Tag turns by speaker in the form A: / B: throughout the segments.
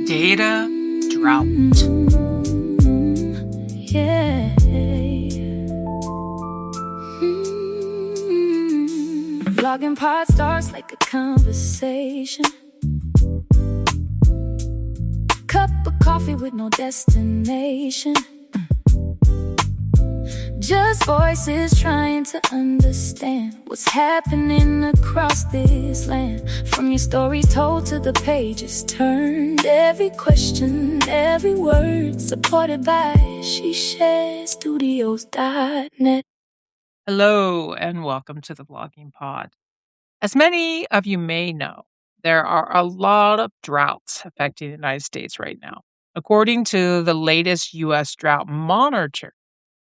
A: Data drought.
B: Yeah. Logging pod starts like a conversation. Cup of coffee with no destination. Just voices trying to understand what's happening across this land. From your stories told to the pages turned. Every question, every word, supported by SheSharesStudios.net.
A: Hello, and welcome to the Vlogging Pod. As many of you may know, there are a lot of droughts affecting the United States right now. According to the latest U.S. drought monitor,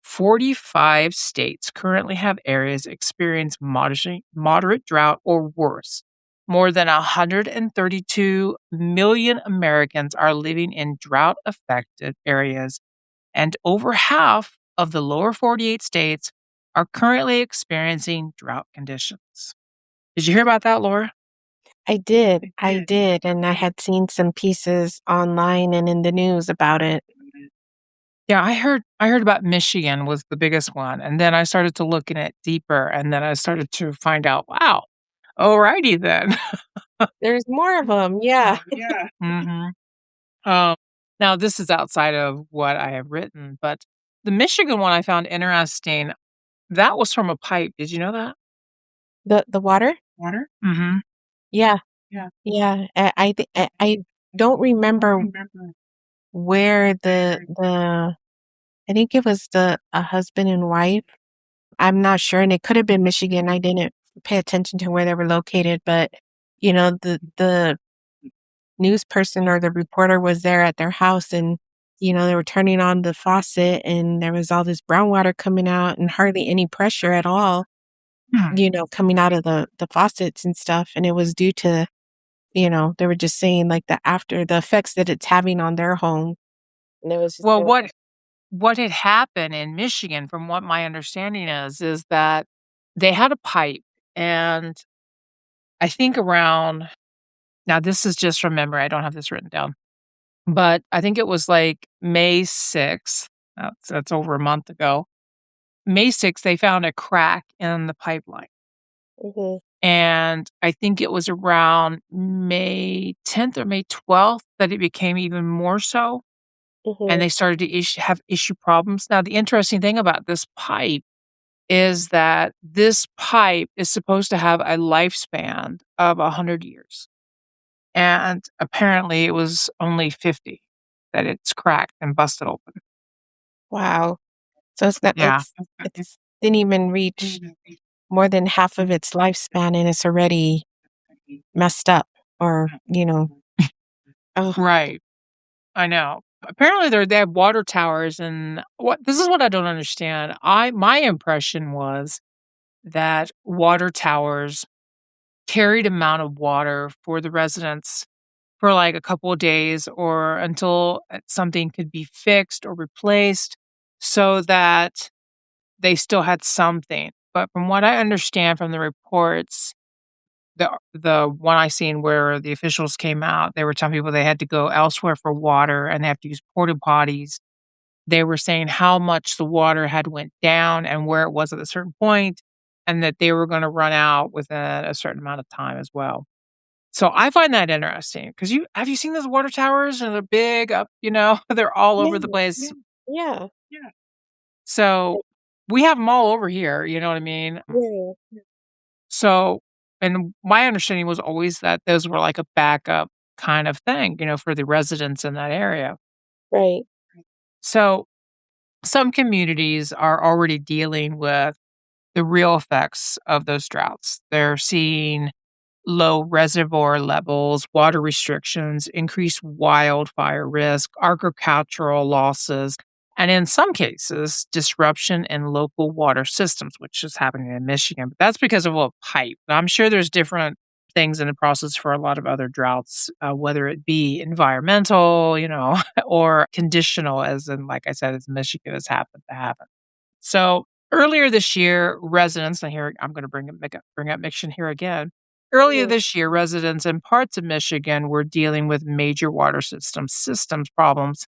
A: 45 states currently have areas experiencing moderate drought or worse. More than 132 million Americans are living in drought-affected areas, and over half of the lower 48 states are currently experiencing drought conditions. Did you hear about that, Laura?
C: I did. And I had seen some pieces online and in the news about it.
A: Yeah, I heard about Michigan was the biggest one, and then I started to look in it deeper, and then I started to find out, wow, alrighty then.
C: There's more of them. Yeah.
A: Mhm. Um, Now this is outside of what I have written, but the Michigan one I found interesting. That was from a pipe. Did you know that?
C: The water?
A: Water? Mhm.
C: Yeah.
A: Yeah.
C: Yeah. I don't remember where the I think it was the a husband and wife. I'm not sure, and it could have been Michigan. I didn't pay attention to where they were located, but the news person or the reporter was there at their house, and they were turning on the faucet and there was all this brown water coming out and hardly any pressure at all,
A: Hmm.
C: coming out of the faucets and stuff. And it was due to, they were just saying like the effects that it's having on their home. And it was just
A: Well, what had happened in Michigan, from what my understanding is that they had a pipe, and I think around, now this is just from memory, I don't have this written down, but I think it was like May 6th, that's over a month ago. May 6th, they found a crack in the pipeline.
C: Mhm,
A: And I think it was around May 10th or May 12th that it became even more so, and
C: mhm.
A: they started to have issue problems. Now, the interesting thing about this pipe is that this pipe is supposed to have a lifespan of 100 years, and apparently it was only 50 that it's cracked and busted open.
C: Wow. So
A: Yeah.
C: it's didn't even reach more than half of its lifespan and it's already messed up or, oh,
A: Right. I know. Apparently they have water towers, and this is what I don't understand. My impression was that water towers carried amount of water for the residents for like a couple of days or until something could be fixed or replaced, so that they still had something. But from what I understand from the reports, the one I seen where the officials came out, they were telling people they had to go elsewhere for water and they have to use porta potties. They were saying how much the water had went down and where it was at a certain point, and that they were gonna run out within a certain amount of time as well. So I find that interesting because you seen those water towers? And they're big up, they're all over the
C: yeah,
A: place.
C: yeah,
A: Yeah. So we have them all over here, you know what I mean?
C: yeah,
A: So, and my understanding was always that those were like a backup kind of thing, for the residents in that area.
C: right.
A: So some communities are already dealing with the real effects of those droughts. They're seeing low reservoir levels, water restrictions, increased wildfire risk, agricultural losses, and in some cases, disruption in local water systems, which is happening in Michigan. But that's because of a pipe. I'm sure there's different things in the process for a lot of other droughts, whether it be environmental, or conditional, as in, like I said, as Michigan has happened to happen. So earlier this year, residents, and here I'm going to bring up Michigan here again. Earlier
C: Mhm.
A: this year, residents in parts of Michigan were dealing with major water systems problems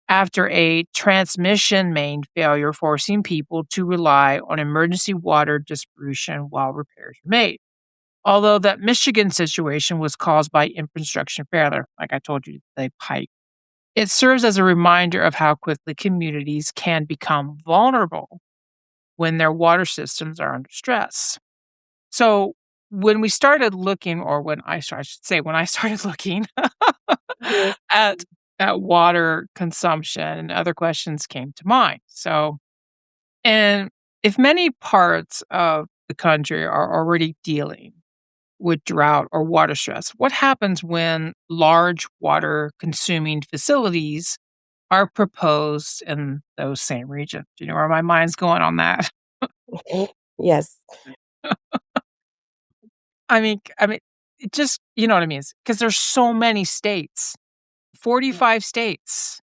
A: after a transmission main failure, forcing people to rely on emergency water distribution while repairs were made. Although that Michigan situation was caused by infrastructure failure, like I told you, the pipe, it serves as a reminder of how quickly communities can become vulnerable when their water systems are under stress. So, when we started looking, or I should say, when I started looking
C: Mhm.
A: at water consumption, and other questions came to mind. So, and if many parts of the country are already dealing with drought or water stress, what happens when large water consuming facilities are proposed in those same regions? Do you know where my mind's going on that?
C: Yes.
A: I mean, it just, you know what I mean? Because there's so many states, 45 states,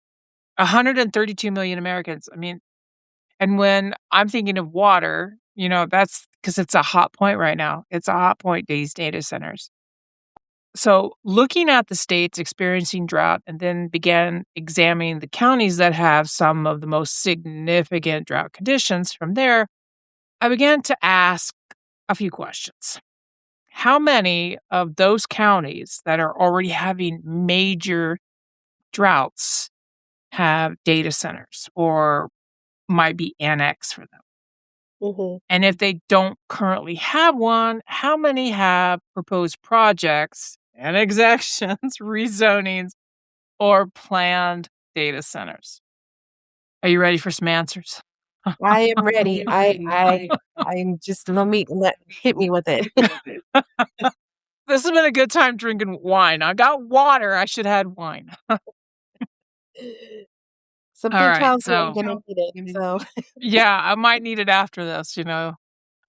A: 132 million Americans. I mean, and when I'm thinking of water, that's because it's a hot point right now. It's a hot point, these data centers. So, looking at the states experiencing drought and then began examining the counties that have some of the most significant drought conditions, from there, I began to ask a few questions. How many of those counties that are already having major droughts have data centers or might be annexed for them?
C: Mhm.
A: And if they don't currently have one, how many have proposed projects, annexations, rezonings, or planned data centers? Are you ready for some answers?
C: I am ready. I'm just let hit me with it.
A: This has been a good time drinking wine. I got water. I should have had wine. All
C: Something
A: right.
C: tells me I'm
A: So,
C: gonna need it, so
A: yeah, I might need it after this.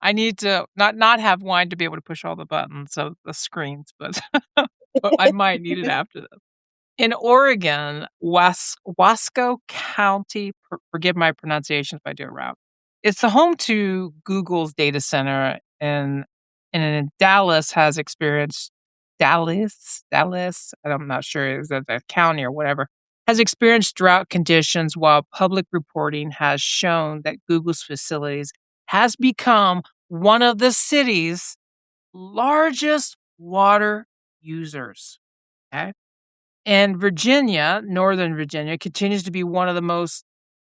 A: I need to not have wine to be able to push all the buttons of the screens, but but I might need it after this. In Oregon, Wasco County, forgive my pronunciation if I do it wrong. It's the home to Google's data center, and in Dallas has experienced Dallas, I'm not sure is that the county or whatever, has experienced drought conditions, while public reporting has shown that Google's facilities has become one of the city's largest water users. Okay. And Virginia, Northern Virginia, continues to be one of the most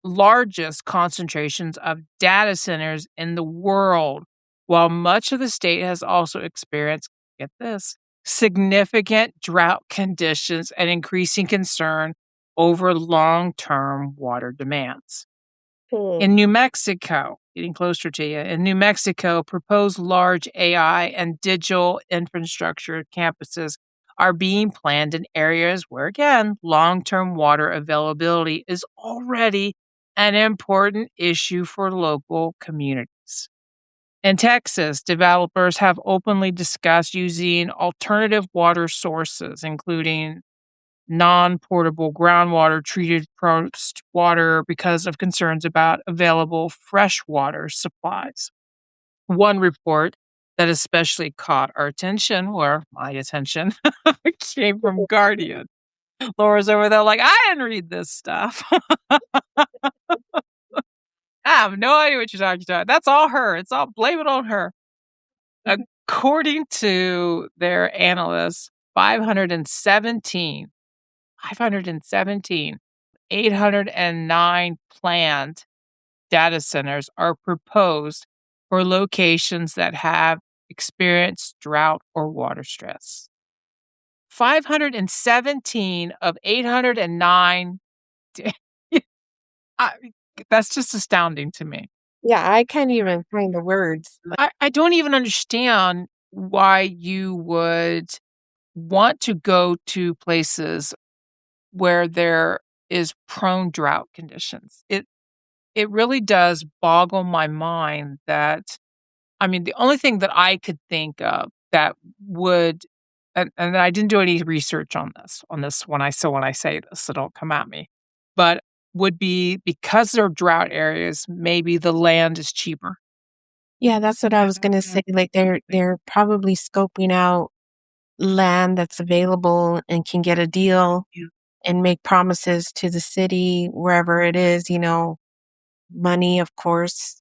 A: largest concentrations of data centers in the world, while much of the state has also experienced, get this, significant drought conditions and increasing concern over long term water demands.
C: Hmm.
A: In New Mexico, getting closer to you, in New Mexico, proposed large AI and digital infrastructure campuses are being planned in areas where, again, long term water availability is already an important issue for local communities. In Texas, developers have openly discussed using alternative water sources, including non-portable groundwater treated processed water, because of concerns about available freshwater supplies. One report that especially caught our attention, or my attention, came from Guardian. Laura's over there like, I didn't read this stuff. I have no idea what you're talking about. That's all her. It's all blame it on her. According to their analysts, 517 517, 809 planned data centers are proposed for locations that have experienced drought or water stress. 517 of 809. d- I, that's just astounding to me.
C: Yeah, I can't even find the words.
A: I don't even understand why you would want to go to places where there is prone drought conditions. It really does boggle my mind that, I mean, the only thing that I could think of that would, and I didn't do any research on this when I say this, so don't come at me, but would be because they're drought areas, maybe the land is cheaper.
C: Yeah, that's what I was gonna say, like, they're probably scoping out land that's available and can get a deal and make promises to the city wherever it is, money, of course,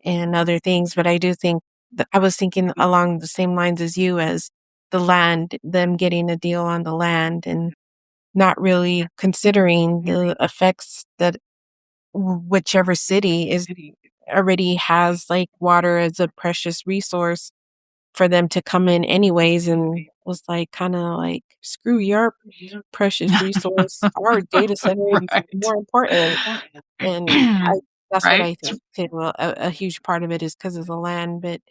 C: and other things, but I do think that I was thinking along the same lines as you as the land, them getting a deal on the land and not really considering the effects that whichever city is already has, like, water as a precious resource for them to come in anyways and was like, kinda like, "Screw your precious resource. Our data center is
A: Right.
C: more important." And I that's what
A: Right?
C: I think too. A huge part of it is because of the land, but,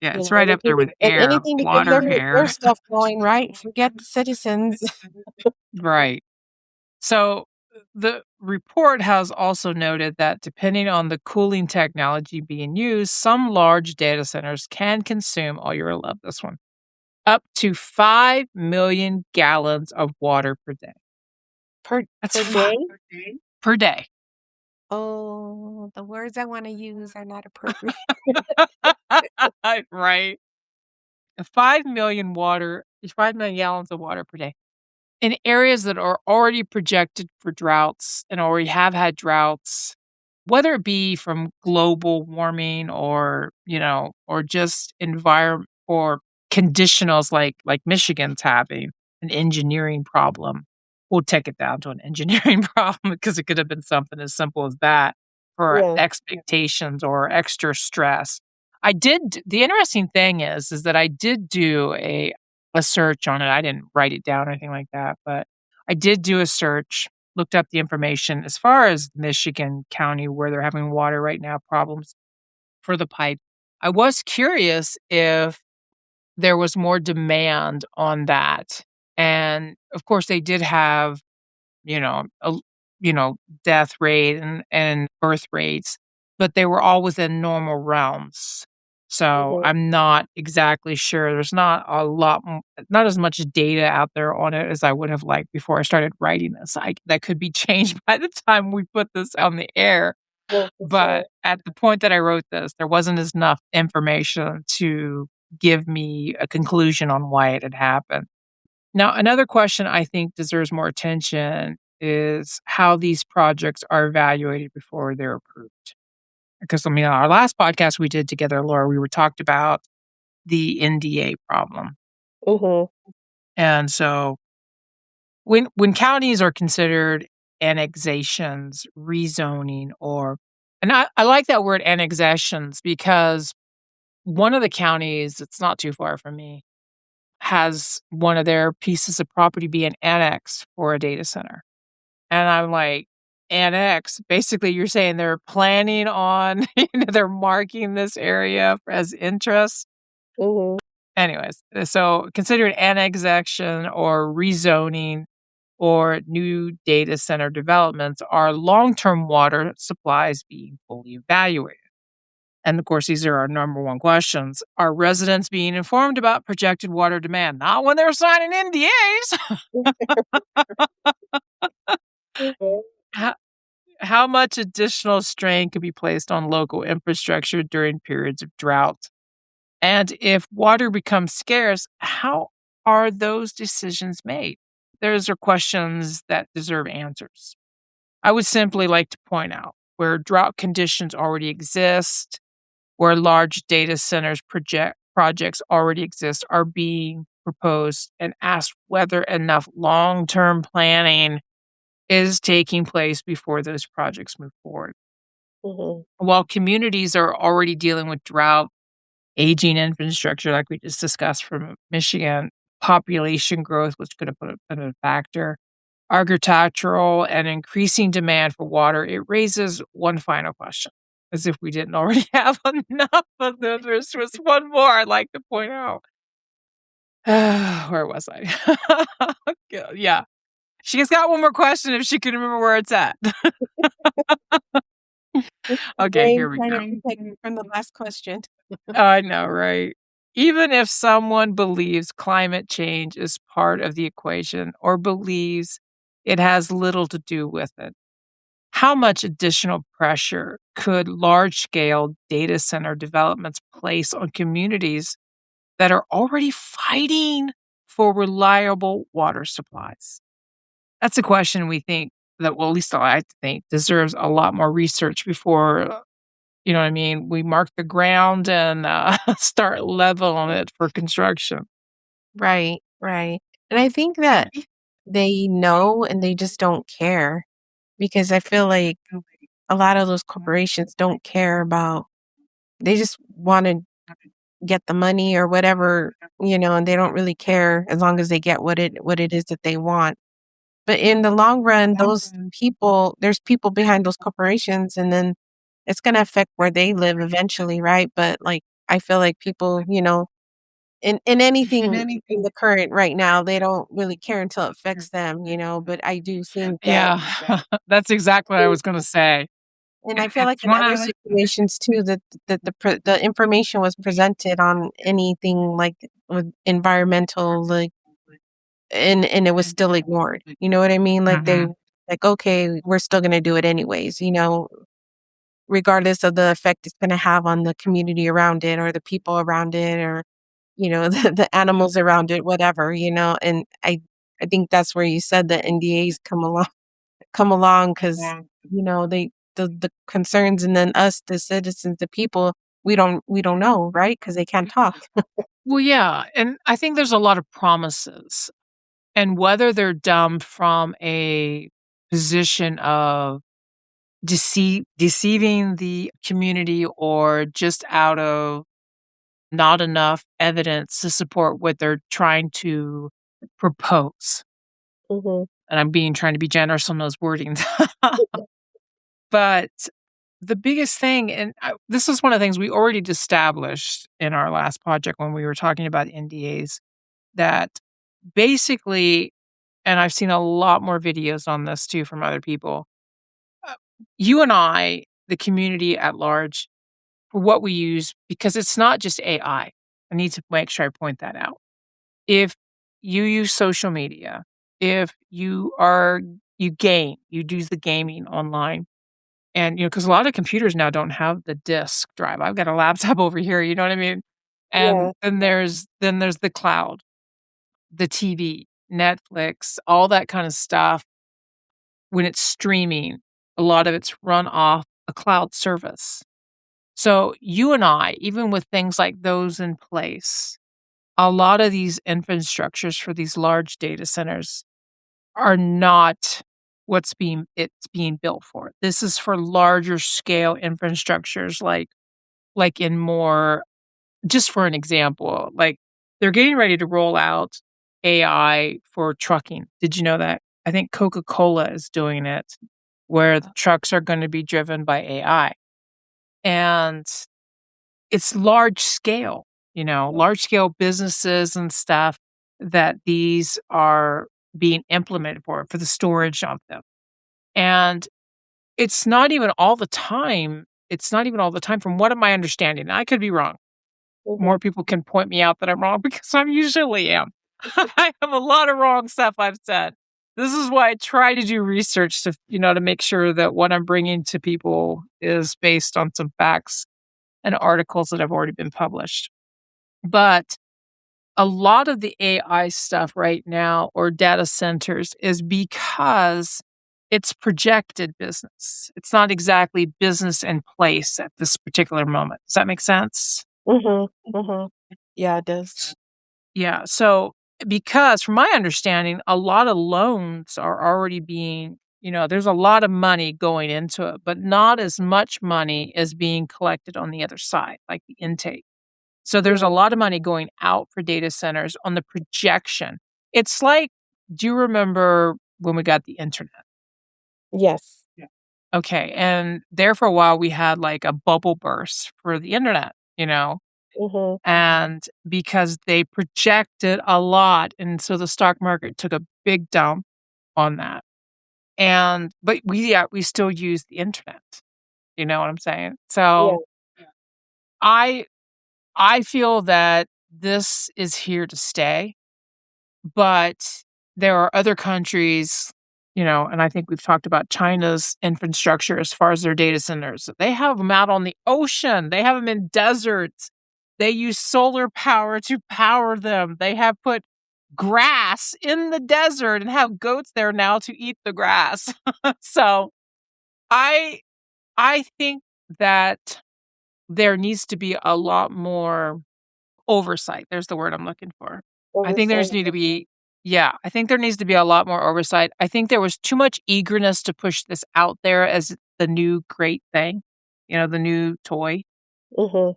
A: Yeah, it's right up there with air,
C: anything to get
A: water,
C: their
A: air.
C: stuff going, right? Forget the citizens.
A: Right. So the report has also noted that depending on the cooling technology being used, some large data centers can consume, oh, you're gonna love this one, up to 5 million gallons of water per day. That's
C: Per day?
A: per day.
C: Oh, the words I wanna use are not appropriate.
A: Right. 5 million gallons of water per day. In areas that are already projected for droughts and already have had droughts, whether it be from global warming or just environment or conditionals like Michigan's having an engineering problem. We'll take it down to an engineering problem because it could have been something as simple as that for
C: Yeah.
A: expectations or extra stress. The interesting thing is that I did do a search on it. I didn't write it down or anything like that, but I did do a search, looked up the information as far as Michigan County where they're having water right now problems for the pipe. I was curious if there was more demand on that. And of course they did have you know, a you know, death rate and birth rates, but they were all within normal realms. So,
C: Mhm.
A: I'm not exactly sure. There's not as much data out there on it as I would have liked before I started writing this. That could be changed by the time we put this on the air,
C: Yeah, for
A: but
C: sure.
A: at the point that I wrote this, there wasn't enough information to give me a conclusion on why it had happened. Now, another question I think deserves more attention is how these projects are evaluated before they're approved. Because, I mean, our last podcast we did together, Laura, we were talked about the NDA problem.
C: Mhm.
A: And so when counties are considered annexations, rezoning, and I like that word annexations because one of the counties that's not too far from me has one of their pieces of property being annexed for a data center. And I'm like, "Annex?" Basically, you're saying they're planning on they're marking this area as interest?
C: Mhm.
A: Anyways, so considered annexation or rezoning or new data center developments are long-term water supplies being fully evaluated. And of course, these are our number one questions. Are residents being informed about projected water demand? Not when they're signing NDAs.
C: Mhm.
A: How, how much additional strain could be placed on local infrastructure during periods of drought? And if water becomes scarce, how are those decisions made? Those are questions that deserve answers. I would simply like to point out where drought conditions already exist, where large data centers projects already exist are being proposed and ask whether enough long-term planning is taking place before those projects move forward.
C: Mhm.
A: While communities are already dealing with drought, aging infrastructure, like we just discussed from Michigan, population growth, which could have been a factor, agricultural and increasing demand for water, it raises one final question, as if we didn't already have enough of them. There's just one more I'd like to point out. Where was I? Yeah. She's got one more question if she can remember where it's at. Okay,
C: Brain
A: here we
C: trying to
A: go.
C: protect you from the last question.
A: I know, right? Even if someone believes climate change is part of the equation or believes it has little to do with it, how much additional pressure could large scale data center developments place on communities that are already fighting for reliable water supplies? That's a question we think that, well, at least I think, deserves a lot more research before, you know what I mean, we mark the ground and, start leveling it for construction.
C: Right, right. And I think that they know and they just don't care because I feel like a lot of those corporations don't care about they just wanna get the money or whatever, and they don't really care as long as they get what it is that they want. But in the long run, those people there's people behind those corporations, and then it's gonna affect where they live eventually, right? But, like, I feel like people, in anything in the current right now, they don't really care until it affects them, but I do think that
A: Yeah, that's exactly what I was gonna say.
C: and I feel like
A: It's
C: in
A: one
C: other
A: of
C: situations too that the information was presented on anything like with environmental, like, and it was still ignored. You know what I mean? Like they
A: Mhm.
C: like, okay, we're still gonna do it anyways, regardless of the effect it's gonna have on the community around it or the people around it or, the animals around it, whatever, and I think that's where you said the NDAs come along because the concerns and then us, the citizens, the people, we don't know, right? Because they can't talk.
A: Well, yeah, and I think there's a lot of promises, and whether they're done from a position of deceiving the community or just out of not enough evidence to support what they're trying to propose,
C: Mhm.
A: and I'm being trying to be generous on those wordings. But the biggest thing, and this is one of the things we already established in our last project when we were talking about NDAs, that basically, and I've seen a lot more videos on this too from other people, uh, you and I, the community at large, for what we use, because it's not just AI. I need to make sure I point that out. If you use social media, if you game, you do the gaming online, and, because a lot of computers now don't have the disk drive. I've got a laptop over here, you know what I mean? And
C: Yeah.
A: then there's the cloud, the TV, Netflix, all that kind of stuff. When it's streaming, a lot of it's run off a cloud service. So you and I, even with things like those in place, a lot of these infrastructures for these large data centers are not it's being built for. This is for larger scale infrastructures like in more, just for an example, like they're getting ready to roll out AI for trucking. Did you know that? I think Coca-Cola is doing it where the trucks are going to be driven by AI. And it's large scale, large scale businesses and stuff that these are being implemented for the storage of them. And it's not even all the time from what am I understanding? I could be wrong.
C: Mhm.
A: More people can point me out that I'm wrong because I'm usually am. I have a lot of wrong stuff I've said. This is why I try to do research to make sure that what I'm bringing to people is based on some facts and articles that have already been published. But a lot of the AI stuff right now or data centers is because it's projected business. It's not exactly business in place at this particular moment. Does that make sense?
C: Mhm. Mhm. Yeah, it does.
A: Yeah. So, because from my understanding, a lot of loans are already there's a lot of money going into it, but not as much money is being collected on the other side, like the intake. So there's a
C: Right.
A: lot of money going out for data centers on the projection. It's like, do you remember when we got the internet?
C: Yes.
A: Okay. And there for a while, we had like a bubble burst for the internet,
C: Mhm.
A: and because they projected a lot. And so the stock market took a big dump on that. But we still use the internet. You know what I'm saying?
C: Yeah.
A: So I, I feel that this is here to stay. But there are other countries, And I think we've talked about China's infrastructure as far as their data centers. They have them out on the ocean. They have them in deserts. They use solar power to power them. They have put grass in the desert and have goats there now to eat the grass. So I I think that there needs to be a lot more oversight. There's the word I'm looking for. I think there's
C: Oversight.
A: need to be Yeah, I think there needs to be a lot more oversight. I think there was too much eagerness to push this out there as the new great thing, the new toy.
C: Mhm.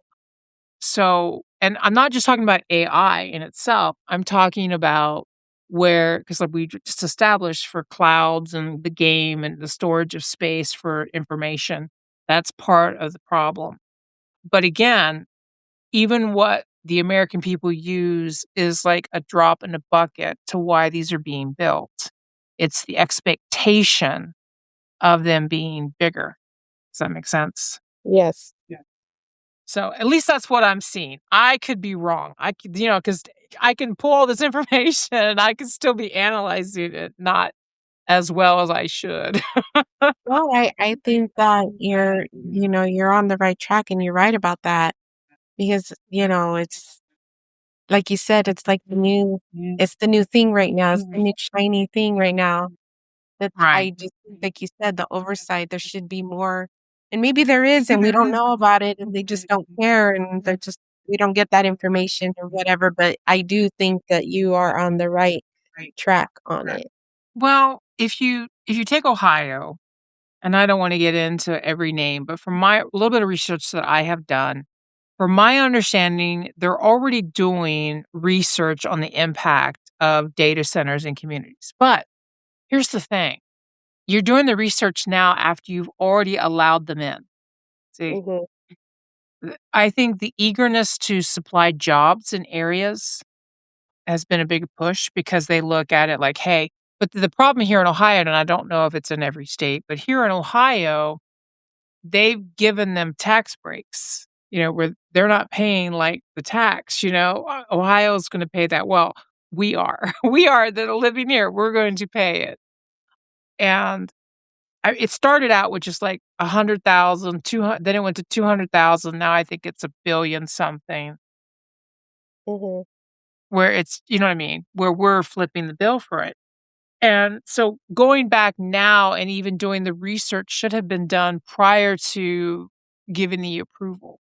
A: So, and I'm not just talking about AI in itself. I'm talking about where, because like we just established for clouds and the game and the storage of space for information, that's part of the problem. But again, even what the American people use is like a drop in a bucket to why these are being built. It's the expectation of them being bigger. Does that make sense?
C: Yes.
A: So at least that's what I'm seeing. I could be wrong. I could, because I can pull all this information and I could still be analyzing it not as well as I should.
C: Well, I think that you're on the right track and you're right about that because, it's like you said, it's the new thing right now. It's the new shiny thing right now. That
A: Right.
C: I just think, like you said, the oversight, there should be more. And maybe there is, and we don't know about it, and they just don't care, and we don't get that information or whatever. But I do think that you are on the right track on it.
A: Well, if you take Ohio, and I don't want to get into every name, but from my little bit of research that I have done, from my understanding, they're already doing research on the impact of data centers in communities. But here's the thing. You're doing the research now after you've already allowed them in. See,
C: Mhm.
A: I think the eagerness to supply jobs in areas has been a big push because they look at it like, hey, but the problem here in Ohio, and I don't know if it's in every state, but here in Ohio, they've given them tax breaks, where they're not paying like the tax, Ohio's going to pay that. Well, we are. We are that are living here. We're going to pay it. And it started out with just like 100,000, 200, then it went to 200,000. Now I think it's a billion something,
C: Mhm.
A: where it's, you know what I mean, where we're flipping the bill for it. And so going back now and even doing the research should have been done prior to giving the approval.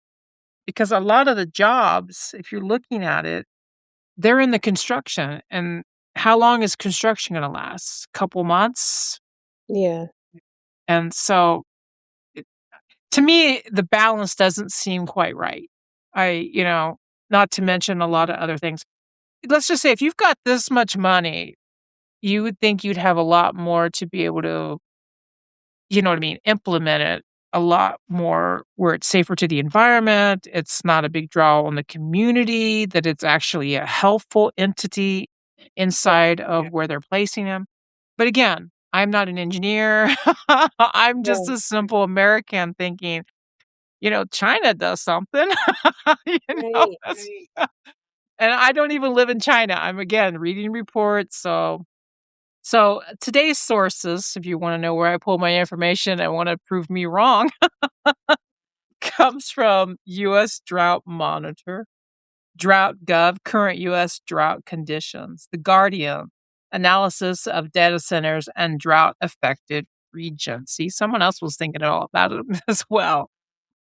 A: Because a lot of the jobs, if you're looking at it, they're in the construction. And how long is construction going to last? Couple months?
C: Yeah.
A: And so to me, the balance doesn't seem quite right. Not to mention a lot of other things. Let's just say if you've got this much money, you would think you'd have a lot more to be able to, you know what I mean, implement it a lot more where it's safer to the environment. It's not a big draw on the community, that it's actually a helpful entity
C: Yeah.
A: inside of where they're placing them. But again, I'm not an engineer. I'm just
C: Yeah.
A: a simple American thinking, China does something,
C: Right.
A: that's and I don't even live in China. I'm, again, reading reports, so today's sources, if you wanna know where I pull my information and wanna prove me wrong, comes from US Drought Monitor, Drought.gov, current US drought conditions, The Guardian, analysis of data centers and drought-affected regions. See, someone else was thinking all about it as well.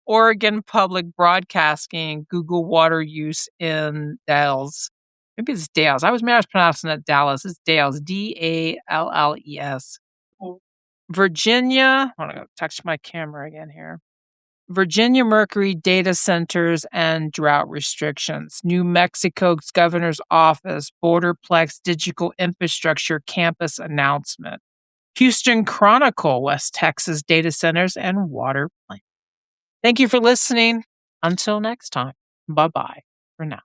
A: Oregon Public Broadcasting, Google water use in Dalles. Maybe it's Dales. I was mispronouncing it Dallas. It's Dales, Dalles. Virginia, I wanna go touch my camera again here. Virginia Mercury data centers and drought restrictions. New Mexico's governor's office, Borderplex digital infrastructure campus announcement. Houston Chronicle, West Texas data centers and water plant. Thank you for listening. Until next time, bye bye for now.